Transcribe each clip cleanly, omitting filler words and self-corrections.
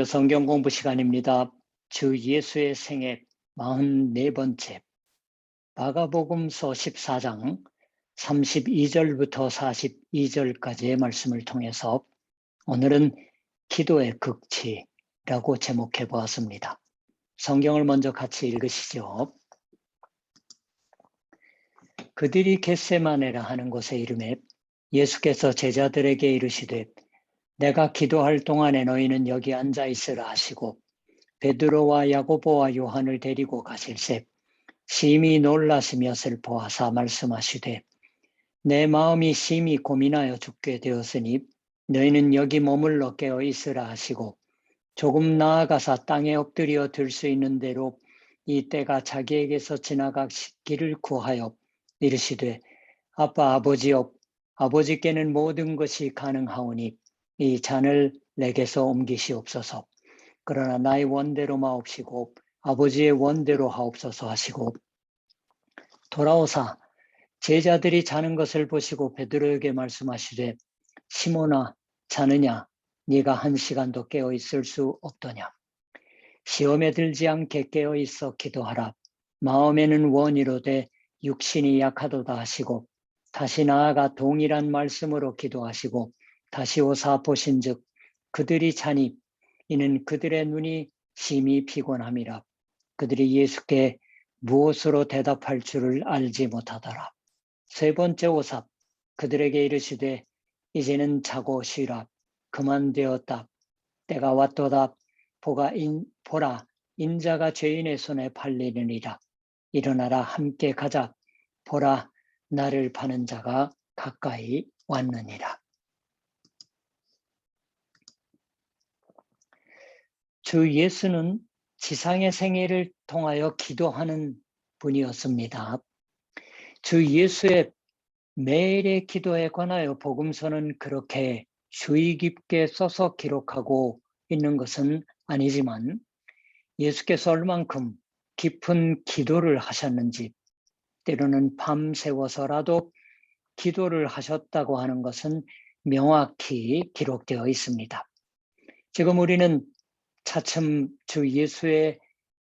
성경 공부 시간입니다. 주 예수의 생애 44번째 마가복음서 14장 32절부터 42절까지의 말씀을 통해서 오늘은 기도의 극치라고 제목해 보았습니다. 성경을 먼저 같이 읽으시죠. 그들이 겟세마네라 하는 곳에 이르매 예수께서 제자들에게 이르시되 내가 기도할 동안에 너희는 여기 앉아 있으라 하시고 베드로와 야고보와 요한을 데리고 가실새 심히 놀라시며 슬퍼하사 말씀하시되 내 마음이 심히 고민하여 죽게 되었으니 너희는 여기 머물러 깨어 있으라 하시고 조금 나아가사 땅에 엎드려 들 수 있는 대로 이 때가 자기에게서 지나가기를 구하여 이르시되 아빠 아버지여 아버지께는 모든 것이 가능하오니 이 잔을 내게서 옮기시옵소서. 그러나 나의 원대로 마옵시고 아버지의 원대로 하옵소서 하시고 돌아오사 제자들이 자는 것을 보시고 베드로에게 말씀하시되 시몬아 자느냐 네가 1시간도 깨어 있을 수 없더냐. 시험에 들지 않게 깨어 있어 기도하라. 마음에는 원이로되 육신이 약하도다 하시고 다시 나아가 동일한 말씀으로 기도하시고 다시 오사 보신즉 그들이 자니 이는 그들의 눈이 심히 피곤함이라. 그들이 예수께 무엇으로 대답할 줄을 알지 못하더라. 세 번째 오사 그들에게 이르시되 이제는 자고 쉬라. 그만 되었다. 때가 왔도다. 보라 인자가 죄인의 손에 팔리느니라. 일어나라 함께 가자. 보라 나를 파는 자가 가까이 왔느니라. 주 예수는 지상의 생애를 통하여 기도하는 분이었습니다. 주 예수의 매일의 기도에 관하여 복음서는 그렇게 주의 깊게 써서 기록하고 있는 것은 아니지만 예수께서 얼만큼 깊은 기도를 하셨는지 때로는 밤새워서라도 기도를 하셨다고 하는 것은 명확히 기록되어 있습니다. 지금 우리는 차츰 주 예수의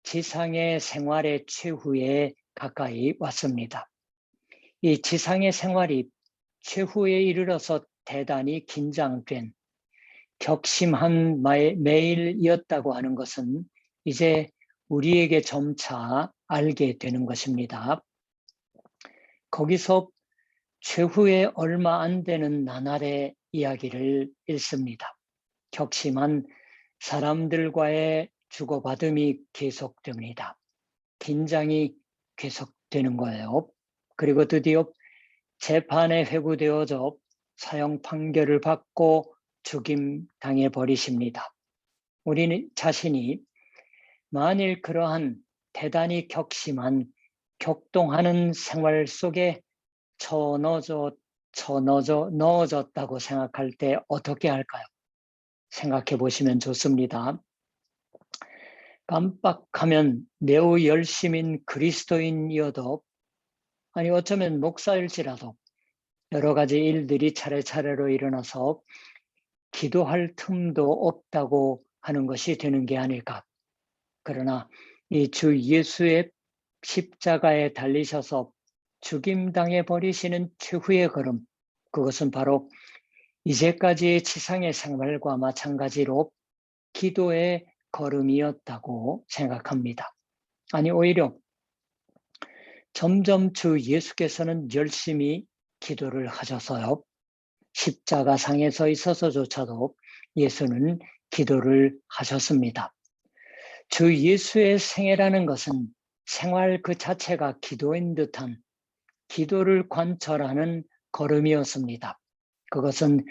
지상의 생활의 최후에 가까이 왔습니다. 이 지상의 생활이 최후에 이르러서 대단히 긴장된 격심한 매일이었다고 하는 것은 이제 우리에게 점차 알게 되는 것입니다. 거기서 최후에 얼마 안 되는 나날의 이야기를 읽습니다. 격심한 사람들과의 주고받음이 계속됩니다. 긴장이 계속되는 거예요. 그리고 드디어 재판에 회부되어져 사형 판결을 받고 죽임 당해 버리십니다. 우리 자신이 만일 그러한 대단히 격심한 격동하는 생활 속에 넣어졌다고 생각할 때 어떻게 할까요? 생각해 보시면 좋습니다. 깜빡하면 매우 열심인 그리스도인이어도 아니 어쩌면 목사일지라도 여러 가지 일들이 차례차례로 일어나서 기도할 틈도 없다고 하는 것이 되는 게 아닐까. 그러나 이 주 예수의 십자가에 달리셔서 죽임당해 버리시는 최후의 걸음, 그것은 바로 이제까지의 지상의 생활과 마찬가지로 기도의 걸음이었다고 생각합니다. 아니 오히려 점점 주 예수께서는 열심히 기도를 하셔서요. 십자가상에 서 있어서조차도 예수는 기도를 하셨습니다. 주 예수의 생애라는 것은 생활 그 자체가 기도인 듯한 기도를 관철하는 걸음이었습니다. 그것은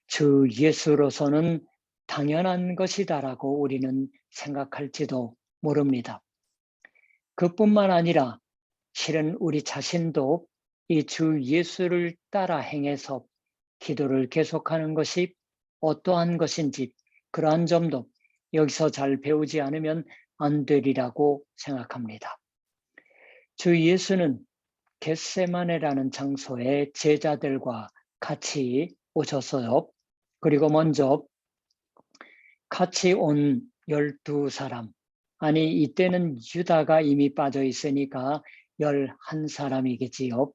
주 예수로서는 당연한 것이다라고 우리는 생각할지도 모릅니다. 그뿐만 아니라 실은 우리 자신도 이 주 예수를 따라 행해서 기도를 계속하는 것이 어떠한 것인지 그러한 점도 여기서 잘 배우지 않으면 안 되리라고 생각합니다. 주 예수는 겟세마네라는 장소에 제자들과 같이 오셨어요. 그리고 먼저 같이 온 12사람, 아니 이때는 유다가 이미 빠져 있으니까 11사람이겠지요.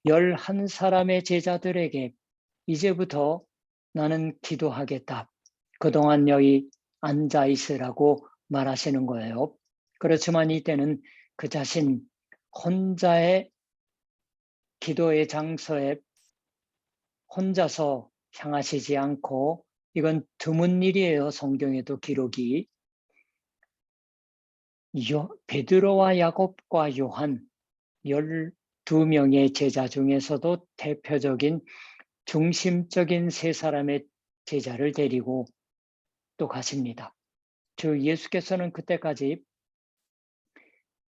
11사람의 제자들에게 이제부터 나는 기도하겠다. 그동안 여기 앉아 있으라고 말하시는 거예요. 그렇지만 이때는 그 자신 혼자의 기도의 장소에 혼자서 향하시지 않고, 이건 드문 일이에요. 성경에도 기록이. 베드로와 야곱과 요한 12명의 제자 중에서도 대표적인 중심적인 세 사람의 제자를 데리고 또 가십니다. 주 예수께서는 그때까지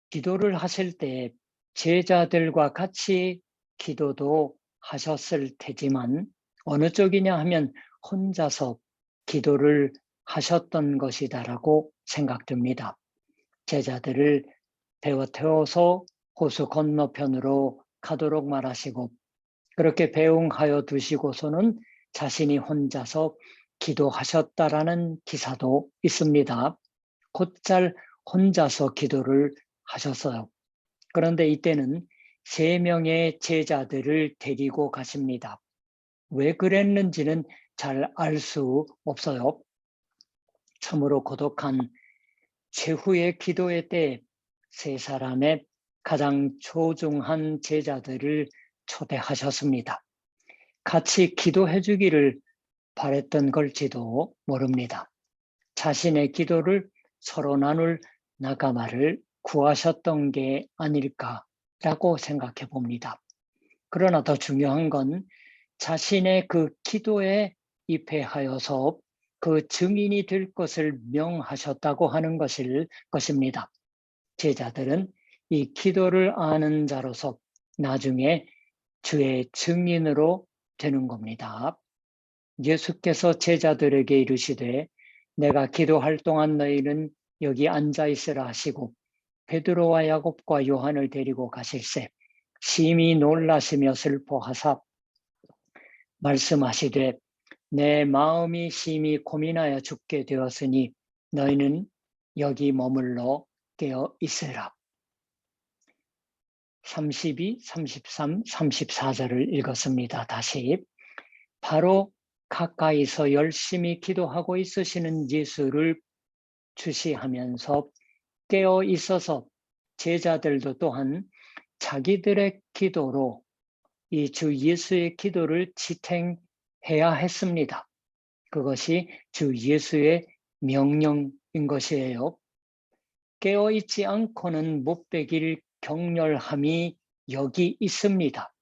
기도를 하실 때 제자들과 같이 기도도 하셨을 테지만 어느 쪽이냐 하면 혼자서 기도를 하셨던 것이다라고 생각됩니다. 제자들을 배워 태워서 호수 건너편으로 가도록 말하시고, 그렇게 배웅하여 두시고서는 자신이 혼자서 기도하셨다라는 기사도 있습니다. 곧잘 혼자서 기도를 하셨어요. 그런데 이때는 3명의 제자들을 데리고 가십니다. 왜 그랬는지는 잘 알 수 없어요. 참으로 고독한 최후의 기도의 때 3사람의 가장 소중한 제자들을 초대하셨습니다. 같이 기도해 주기를 바랬던 걸지도 모릅니다. 자신의 기도를 서로 나눌 나가마를 구하셨던 게 아닐까라고 생각해 봅니다. 그러나 더 중요한 건 자신의 그 기도에 입회하여서 그 증인이 될 것을 명하셨다고 하는 것입니다. 제자들은 이 기도를 아는 자로서 나중에 주의 증인으로 되는 겁니다. 예수께서 제자들에게 이르시되 내가 기도할 동안 너희는 여기 앉아 있으라 하시고 베드로와 야곱과 요한을 데리고 가실새 심히 놀라시며 슬퍼하사 말씀하시되 내 마음이 심히 고민하여 죽게 되었으니 너희는 여기 머물러 깨어 있으라. 32, 33, 34절을 읽었습니다. 다시. 바로 가까이서 열심히 기도하고 있으시는 예수를 주시하면서 깨어 있어서 제자들도 또한 자기들의 기도로 이 주 예수의 기도를 지탱해야 했습니다. 그것이 주 예수의 명령인 것이에요. 깨어 있지 않고는 못 베길 격렬함이 여기 있습니다.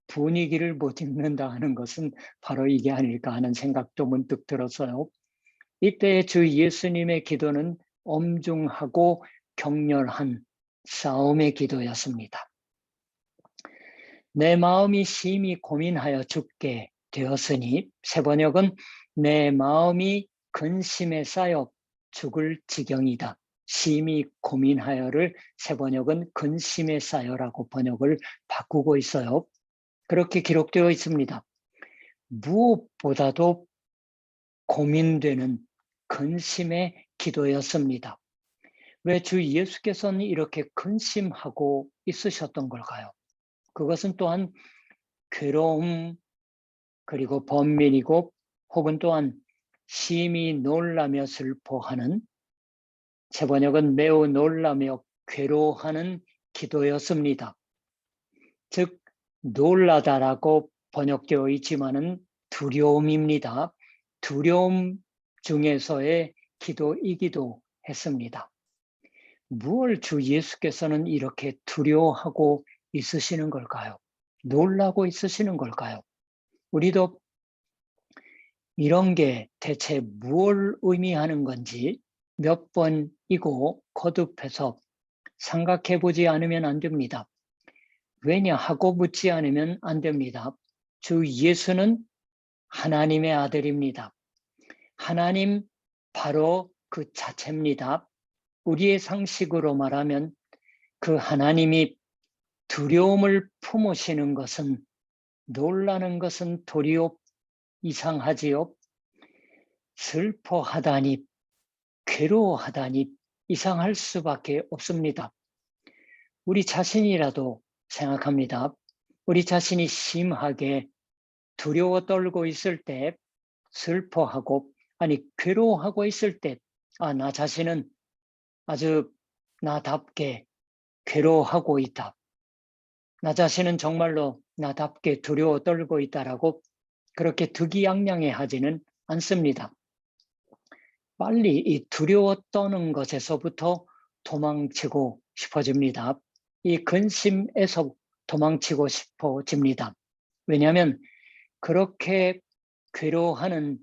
분위기를 못 읽는다 하는 것은 바로 이게 아닐까 하는 생각도 문득 들었어요. 이때 주 예수님의 기도는 엄중하고 격렬한 싸움의 기도였습니다. 내 마음이 심히 고민하여 죽게 되었으니, 새 번역은 내 마음이 근심에 쌓여 죽을 지경이다. 심히 고민하여를 새 번역은 근심에 쌓여라고 번역을 바꾸고 있어요. 그렇게 기록되어 있습니다. 무엇보다도 고민되는 근심의 기도였습니다. 왜 주 예수께서는 이렇게 근심하고 있으셨던 걸까요? 그것은 또한 괴로움 그리고 번민이고 혹은 또한 심히 놀라며 슬퍼하는, 제 번역은 매우 놀라며 괴로워하는 기도였습니다. 즉 놀라다라고 번역되어 있지만은 두려움입니다. 두려움 중에서의 기도이기도 했습니다. 무엇을 주 예수께서는 이렇게 두려워하고 있으시는 걸까요? 놀라고 있으시는 걸까요? 우리도 이런 게 대체 무엇을 의미하는 건지 몇 번이고 거듭해서 생각해 보지 않으면 안 됩니다. 왜냐 하고 묻지 않으면 안 됩니다. 주 예수는 하나님의 아들입니다. 하나님 바로 그 자체입니다. 우리의 상식으로 말하면 그 하나님이 두려움을 품으시는 것은, 놀라는 것은 도리어 이상하지요. 슬퍼하다니, 괴로워하다니 이상할 수밖에 없습니다. 우리 자신이라도 생각합니다. 우리 자신이 심하게 두려워 떨고 있을 때, 슬퍼하고, 괴로워하고 있을 때, 나 자신은 아주 나답게 괴로워하고 있다. 나 자신은 정말로 나답게 두려워 떨고 있다라고 그렇게 득이양양해 하지는 않습니다. 빨리 이 두려워 떠는 것에서부터 도망치고 싶어집니다. 이 근심에서 도망치고 싶어집니다. 왜냐하면 그렇게 괴로워하는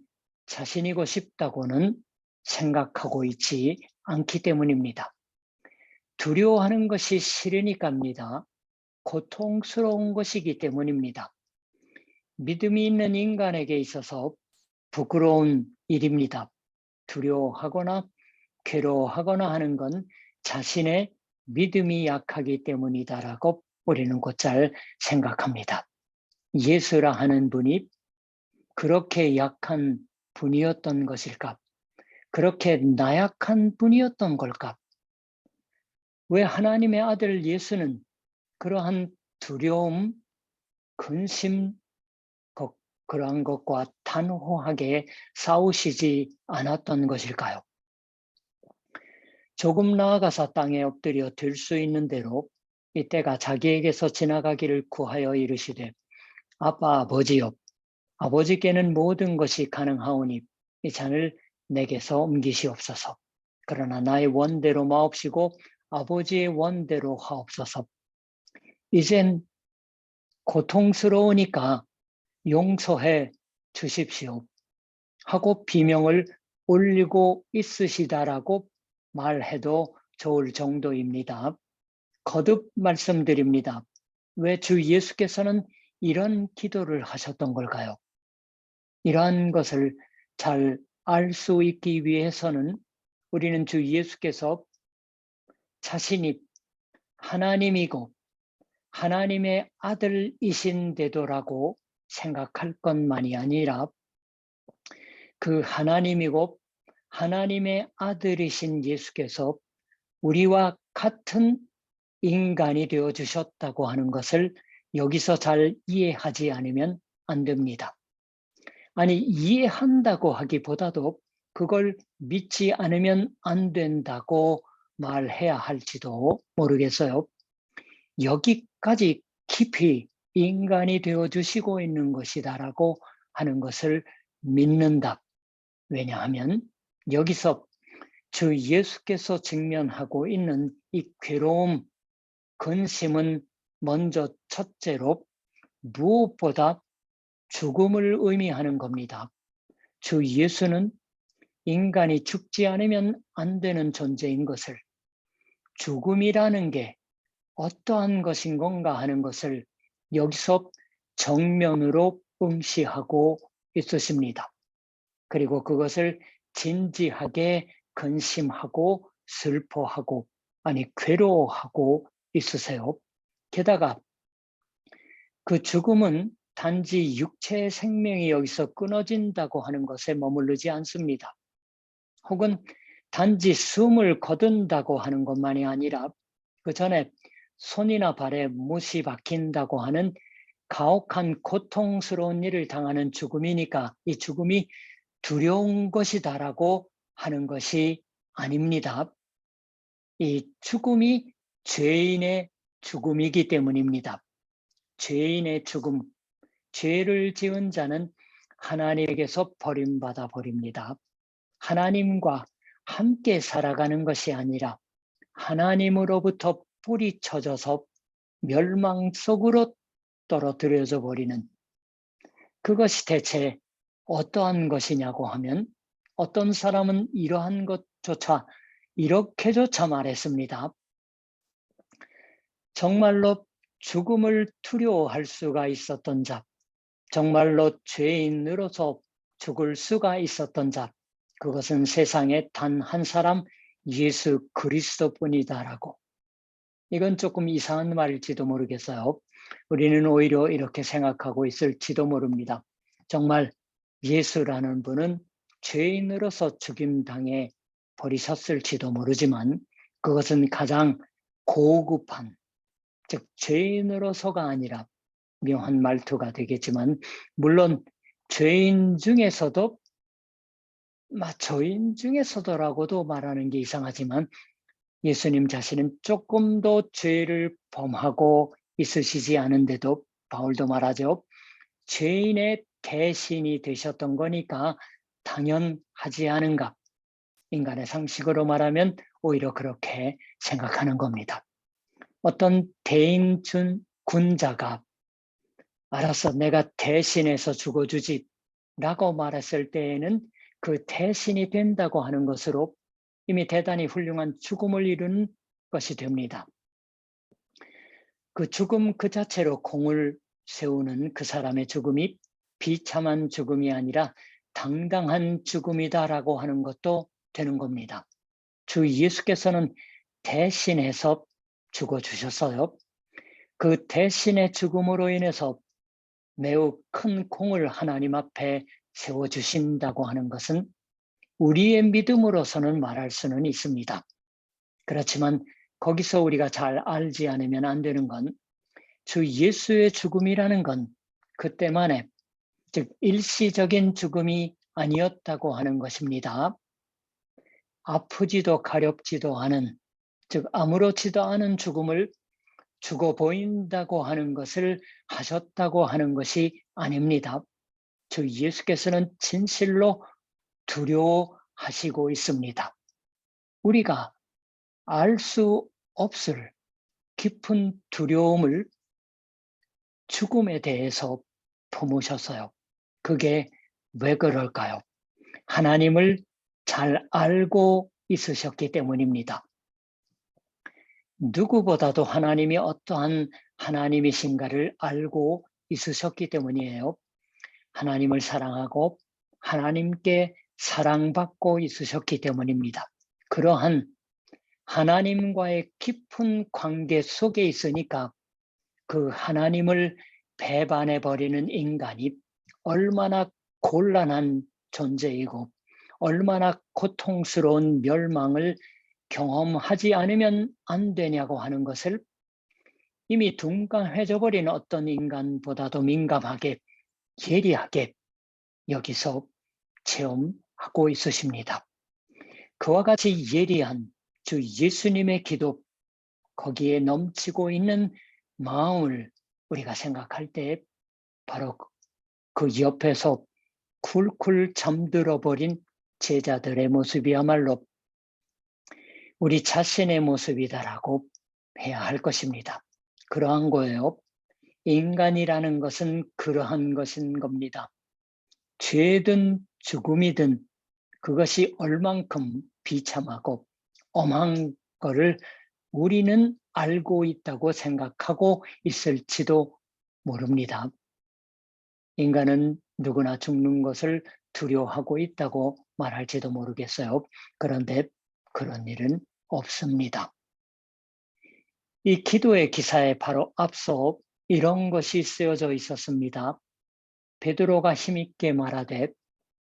자신이고 싶다고는 생각하고 있지 않기 때문입니다. 두려워하는 것이 싫으니까입니다. 고통스러운 것이기 때문입니다. 믿음이 있는 인간에게 있어서 부끄러운 일입니다. 두려워하거나 괴로워하거나 하는 건 자신의 믿음이 약하기 때문이다라고 우리는 곧잘 생각합니다. 예수라 하는 분이 그렇게 약한 분이었던 것일까? 그렇게 나약한 분이었던 걸까? 왜 하나님의 아들 예수는 그러한 두려움, 근심, 그러한 것과 단호하게 싸우시지 않았던 것일까요? 조금 나아가서 땅에 엎드려 들 수 있는 대로 이때가 자기에게서 지나가기를 구하여 이르시되 아빠 아버지여, 아버지께는 모든 것이 가능하오니 이 잔을 내게서 옮기시옵소서. 그러나 나의 원대로 마옵시고 아버지의 원대로 하옵소서. 이젠 고통스러우니까 용서해 주십시오 하고 비명을 올리고 있으시다라고 말해도 좋을 정도입니다. 거듭 말씀드립니다. 왜 주 예수께서는 이런 기도를 하셨던 걸까요? 이러한 것을 잘 알 수 있기 위해서는 우리는 주 예수께서 자신이 하나님이고 하나님의 아들이신데도라고 생각할 것만이 아니라 그 하나님이고 하나님의 아들이신 예수께서 우리와 같은 인간이 되어 주셨다고 하는 것을 여기서 잘 이해하지 않으면 안 됩니다. 이해한다고 하기보다도 그걸 믿지 않으면 안 된다고 말해야 할지도 모르겠어요. 여기까지 깊이 인간이 되어 주시고 있는 것이다라고 하는 것을 믿는다. 왜냐하면 여기서 주 예수께서 직면하고 있는 이 괴로움, 근심은 먼저 첫째로 무엇보다 죽음을 의미하는 겁니다. 주 예수는 인간이 죽지 않으면 안 되는 존재인 것을, 죽음이라는 게 어떠한 것인 건가 하는 것을 여기서 정면으로 응시하고 있으십니다. 그리고 그것을 진지하게 근심하고 슬퍼하고 괴로워하고 있으세요. 게다가 그 죽음은 단지 육체의 생명이 여기서 끊어진다고 하는 것에 머무르지 않습니다. 혹은 단지 숨을 거둔다고 하는 것만이 아니라 그 전에 손이나 발에 못이 박힌다고 하는 가혹한 고통스러운 일을 당하는 죽음이니까 이 죽음이 두려운 것이다라고 하는 것이 아닙니다. 이 죽음이 죄인의 죽음이기 때문입니다. 죄인의 죽음, 죄를 지은 자는 하나님에게서 버림받아 버립니다. 하나님과 함께 살아가는 것이 아니라 하나님으로부터 뿌리쳐져서 멸망 속으로 떨어뜨려져 버리는, 그것이 대체 어떠한 것이냐고 하면 어떤 사람은 이러한 것조차 이렇게조차 말했습니다. 정말로 죽음을 두려워할 수가 있었던 자, 정말로 죄인으로서 죽을 수가 있었던 자, 그것은 세상에 단 한 사람 예수 그리스도뿐이다라고. 이건 조금 이상한 말일지도 모르겠어요. 우리는 오히려 이렇게 생각하고 있을지도 모릅니다. 정말 예수라는 분은 죄인으로서 죽임당해 버리셨을지도 모르지만 그것은 가장 고급한, 즉 죄인으로서가 아니라 묘한 말투가 되겠지만 물론 죄인 중에서도 죄인 중에서도라고도 말하는 게 이상하지만 예수님 자신은 조금 더 죄를 범하고 있으시지 않은데도 바울도 말하죠. 죄인의 대신이 되셨던 거니까 당연하지 않은가. 인간의 상식으로 말하면 오히려 그렇게 생각하는 겁니다. 어떤 대인 군자가 알았어, 내가 대신해서 죽어주지 라고 말했을 때에는 그 대신이 된다고 하는 것으로 이미 대단히 훌륭한 죽음을 이루는 것이 됩니다. 그 죽음 그 자체로 공을 세우는 그 사람의 죽음이 비참한 죽음이 아니라 당당한 죽음이다라고 하는 것도 되는 겁니다. 주 예수께서는 대신해서 죽어주셨어요. 그 대신의 죽음으로 인해서 매우 큰 공을 하나님 앞에 세워주신다고 하는 것은 우리의 믿음으로서는 말할 수는 있습니다. 그렇지만 거기서 우리가 잘 알지 않으면 안 되는 건 주 예수의 죽음이라는 건 그때만에, 즉 일시적인 죽음이 아니었다고 하는 것입니다. 아프지도 가렵지도 않은, 즉 아무렇지도 않은 죽음을 죽어 보인다고 하는 것을 하셨다고 하는 것이 아닙니다. 주 예수께서는 진실로 두려워하시고 있습니다. 우리가 알 수 없을 깊은 두려움을 죽음에 대해서 품으셨어요. 그게 왜 그럴까요? 하나님을 잘 알고 있으셨기 때문입니다. 누구보다도 하나님이 어떠한 하나님이신가를 알고 있으셨기 때문이에요. 하나님을 사랑하고 하나님께 사랑받고 있으셨기 때문입니다. 그러한 하나님과의 깊은 관계 속에 있으니까 그 하나님을 배반해버리는 인간이 얼마나 곤란한 존재이고 얼마나 고통스러운 멸망을 경험하지 않으면 안 되냐고 하는 것을 이미 둔감해져버린 어떤 인간보다도 민감하게 예리하게 여기서 체험하고 있으십니다. 그와 같이 예리한 주 예수님의 기도, 거기에 넘치고 있는 마음을 우리가 생각할 때 바로 그 옆에서 쿨쿨 잠들어 버린 제자들의 모습이야말로 우리 자신의 모습이다라고 해야 할 것입니다. 그러한 거예요. 인간이라는 것은 그러한 것인 겁니다. 죄든 죽음이든 그것이 얼만큼 비참하고 엄한 거를 우리는 알고 있다고 생각하고 있을지도 모릅니다. 인간은 누구나 죽는 것을 두려워하고 있다고 말할지도 모르겠어요. 그런데 그런 일은 없습니다. 이 기도의 기사에 바로 앞서 이런 것이 쓰여져 있었습니다. 베드로가 힘있게 말하되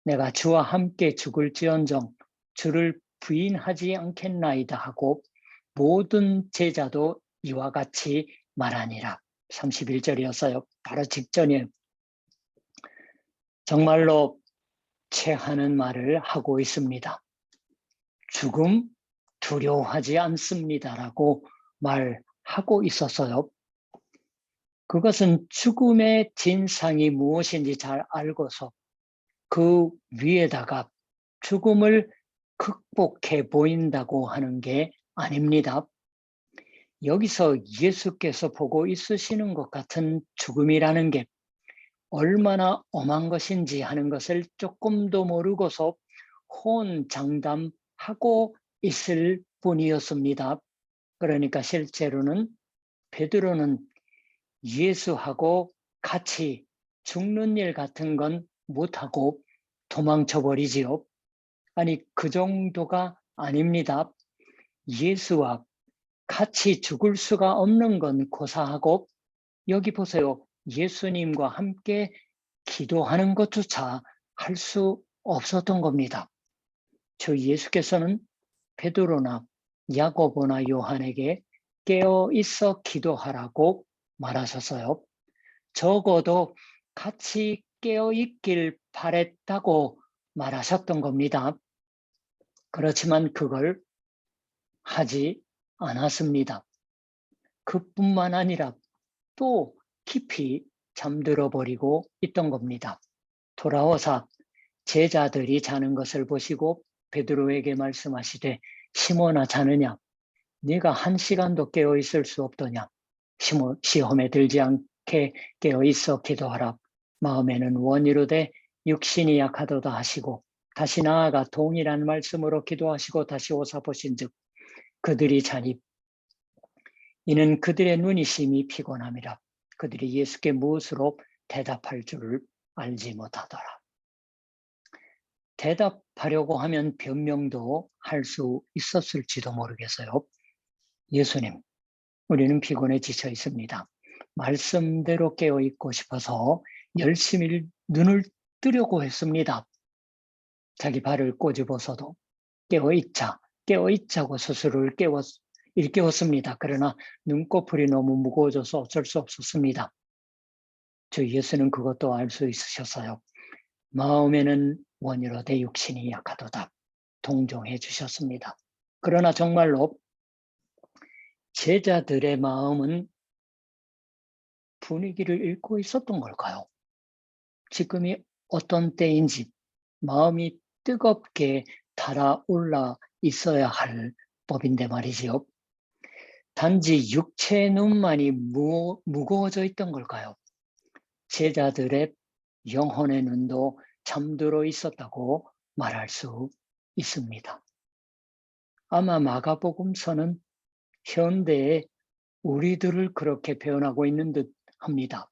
내가 주와 함께 죽을지언정 주를 부인하지 않겠나이다 하고 모든 제자도 이와 같이 말하니라. 31절이었어요. 바로 직전이에요. 정말로 체하는 말을 하고 있습니다. 죽음 두려워하지 않습니다라고 말하고 있었어요. 그것은 죽음의 진상이 무엇인지 잘 알고서 그 위에다가 죽음을 극복해 보인다고 하는 게 아닙니다. 여기서 예수께서 보고 있으시는 것 같은 죽음이라는 게 얼마나 엄한 것인지 하는 것을 조금도 모르고서 호언장담하고 있을 뿐이었습니다. 그러니까 실제로는 베드로는 예수하고 같이 죽는 일 같은 건 못하고 도망쳐 버리지요. 아니, 그 정도가 아닙니다. 예수와 같이 죽을 수가 없는 건 고사하고 여기 보세요. 예수님과 함께 기도하는 것조차 할 수 없었던 겁니다. 주 예수께서는 베드로나 야고보나 요한에게 깨어 있어 기도하라고 말하셨어요. 적어도 같이 깨어 있길 바랬다고 말하셨던 겁니다. 그렇지만 그걸 하지 않았습니다. 그뿐만 아니라 또 깊이 잠들어 버리고 있던 겁니다. 돌아와서 제자들이 자는 것을 보시고 베드로에게 말씀하시되 시몬아 자느냐 네가 1시간도 깨어 있을 수 없더냐 시험에 들지 않게 깨어 있어 기도하라 마음에는 원이로되 육신이 약하도다 하시고 다시 나아가 동일한 말씀으로 기도하시고 다시 오사 보신즉 그들이 자니 이는 그들의 눈이 심히 피곤함이라 그들이 예수께 무엇으로 대답할 줄을 알지 못하더라. 대답하려고 하면 변명도 할 수 있었을지도 모르겠어요. 예수님, 우리는 피곤해 지쳐 있습니다. 말씀대로 깨어 있고 싶어서 열심히 눈을 뜨려고 했습니다. 자기 발을 꼬집어서도 깨어 있자고 스스로를 일깨웠습니다. 그러나 눈꺼풀이 너무 무거워져서 어쩔 수 없었습니다. 주 예수는 그것도 알 수 있으셨어요. 마음에는 원이로되 육신이 약하도다. 동정해 주셨습니다. 그러나 정말로 제자들의 마음은 분위기를 읽고 있었던 걸까요? 지금이 어떤 때인지 마음이 뜨겁게 달아올라 있어야 할 법인데 말이지요. 단지 육체의 눈만이 무거워져 있던 걸까요? 제자들의 영혼의 눈도 잠들어 있었다고 말할 수 있습니다. 아마 마가복음서는 현대의 우리들을 그렇게 표현하고 있는 듯 합니다.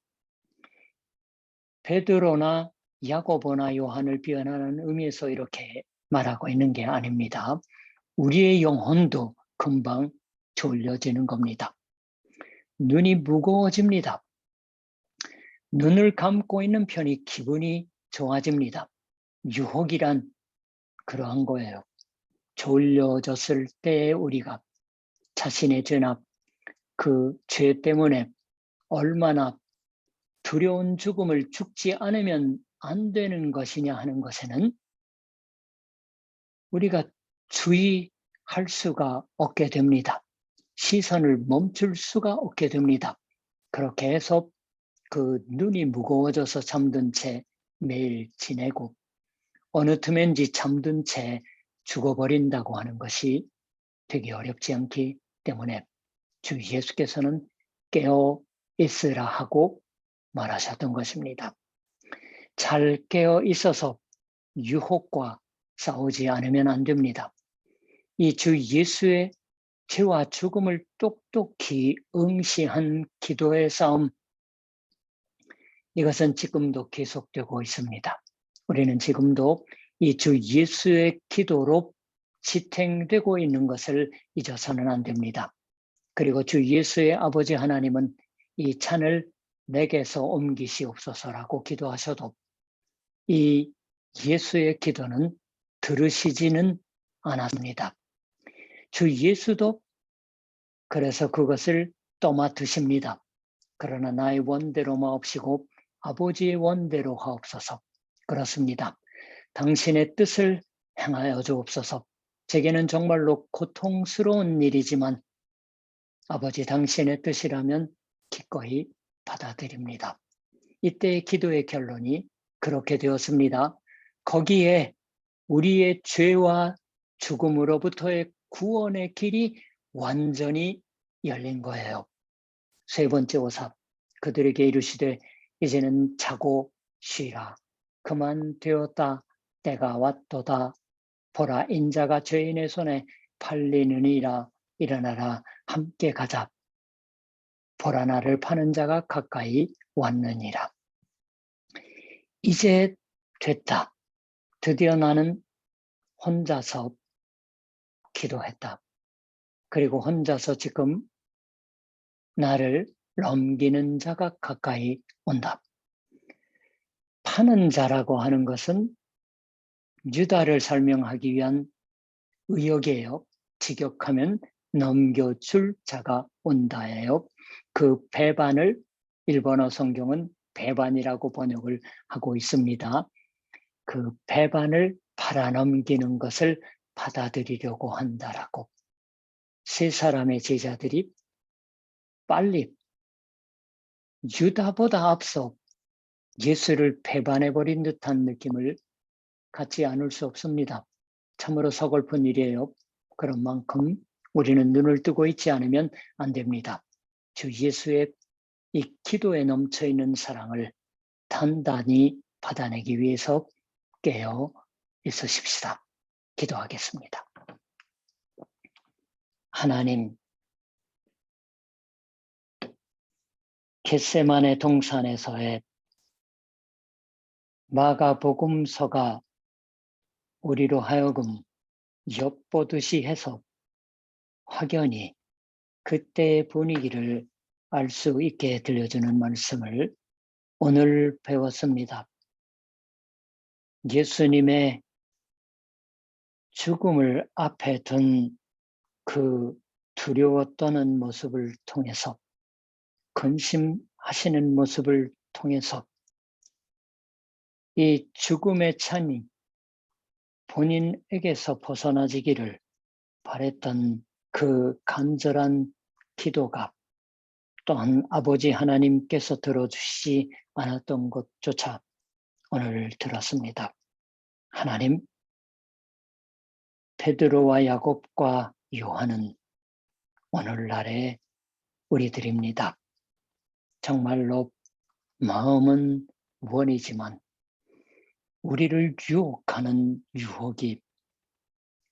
베드로나 야고보나 요한을 비난하는 의미에서 이렇게 말하고 있는 게 아닙니다. 우리의 영혼도 금방 졸려지는 겁니다. 눈이 무거워집니다. 눈을 감고 있는 편이 기분이 좋아집니다. 유혹이란 그러한 거예요. 졸려졌을 때 우리가 자신의 죄나 그 죄 때문에 얼마나 두려운 죽음을 죽지 않으면 안 되는 것이냐 하는 것에는 우리가 주의할 수가 없게 됩니다. 시선을 멈출 수가 없게 됩니다. 그렇게 해서 그 눈이 무거워져서 잠든 채 매일 지내고 어느 틈엔지 잠든 채 죽어버린다고 하는 것이 되게 어렵지 않기 때문에 주 예수께서는 깨어 있으라 하고 말하셨던 것입니다. 잘 깨어 있어서 유혹과 싸우지 않으면 안 됩니다. 이 주 예수의 죄와 죽음을 똑똑히 응시한 기도의 싸움, 이것은 지금도 계속되고 있습니다. 우리는 지금도 이 주 예수의 기도로 지탱되고 있는 것을 잊어서는 안 됩니다. 그리고 주 예수의 아버지 하나님은 이 찬을 내게서 옮기시옵소서라고 기도하셔도 이 예수의 기도는 들으시지는 않았습니다. 주 예수도 그래서 그것을 떠맡으십니다. 그러나 나의 원대로 마옵시고 아버지의 원대로 하옵소서. 그렇습니다. 당신의 뜻을 행하여 주옵소서. 제게는 정말로 고통스러운 일이지만 아버지 당신의 뜻이라면 기꺼이 받아들입니다. 이때의 기도의 결론이 그렇게 되었습니다. 거기에 우리의 죄와 죽음으로부터의 구원의 길이 완전히 열린 거예요. 세 번째 오삽, 그들에게 이르시되 이제는 자고 쉬라. 그만 되었다. 때가 왔도다. 보라 인자가 죄인의 손에 팔리느니라. 일어나라 함께 가자. 보라 나를 파는 자가 가까이 왔느니라. 이제 됐다. 드디어 나는 혼자서 기도했다. 그리고 혼자서 지금 나를 넘기는 자가 가까이 온다. 파는 자라고 하는 것은 유다를 설명하기 위한 의역이에요. 직역하면 넘겨줄 자가 온다예요. 그 배반을 일본어 성경은 배반이라고 번역을 하고 있습니다. 그 배반을 팔아넘기는 것을 받아들이려고 한다라고. 세 사람의 제자들이 빨리 유다보다 앞서 예수를 배반해버린 듯한 느낌을 갖지 않을 수 없습니다. 참으로 서글픈 일이에요. 그런 만큼 우리는 눈을 뜨고 있지 않으면 안 됩니다. 주 예수의 이 기도에 넘쳐있는 사랑을 단단히 받아내기 위해서 깨어 있으십시다. 기도하겠습니다. 하나님, 겟세마네 동산에서의 마가복음서가 우리로 하여금 엿보듯이 해서 확연히 그때의 분위기를 알 수 있게 들려주는 말씀을 오늘 배웠습니다. 예수님의 죽음을 앞에 둔 그 두려워 떠는 모습을 통해서, 근심하시는 모습을 통해서 이 죽음의 찬이 본인에게서 벗어나지기를 바랬던 그 간절한 기도가 또한 아버지 하나님께서 들어주시지 않았던 것조차 오늘 들었습니다. 하나님, 베드로와 야곱과 요한은 오늘날의 우리들입니다. 정말로 마음은 원이지만 우리를 유혹하는 유혹이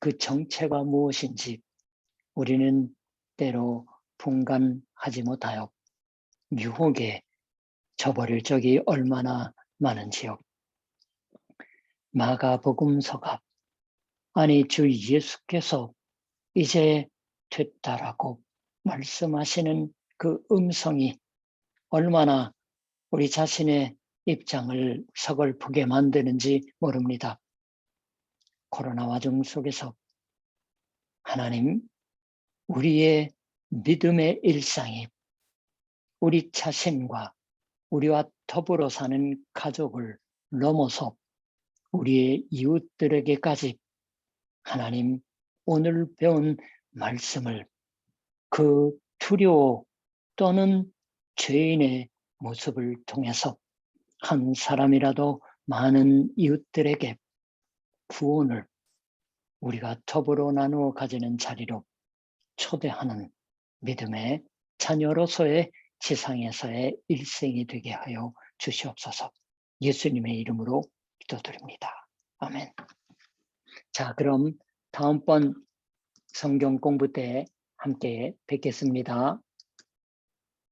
그 정체가 무엇인지 우리는 때로 분간하지 못하여 유혹에 져버릴 적이 얼마나 많은지요. 마가복음서가, 아니 주 예수께서 이제 됐다라고 말씀하시는 그 음성이 얼마나 우리 자신의 입장을 서글프게 만드는지 모릅니다. 코로나 와중 속에서 하나님, 우리의 믿음의 일상이 우리 자신과 우리와 더불어 사는 가족을 넘어서 우리의 이웃들에게까지 하나님, 오늘 배운 말씀을 그 두려워 또는 죄인의 모습을 통해서 한 사람이라도 많은 이웃들에게 구원을 우리가 더불어 나누어 가지는 자리로 초대하는 믿음의 자녀로서의 지상에서의 일생이 되게 하여 주시옵소서. 예수님의 이름으로 기도드립니다. 아멘. 자, 그럼 다음번 성경 공부 때 함께 뵙겠습니다.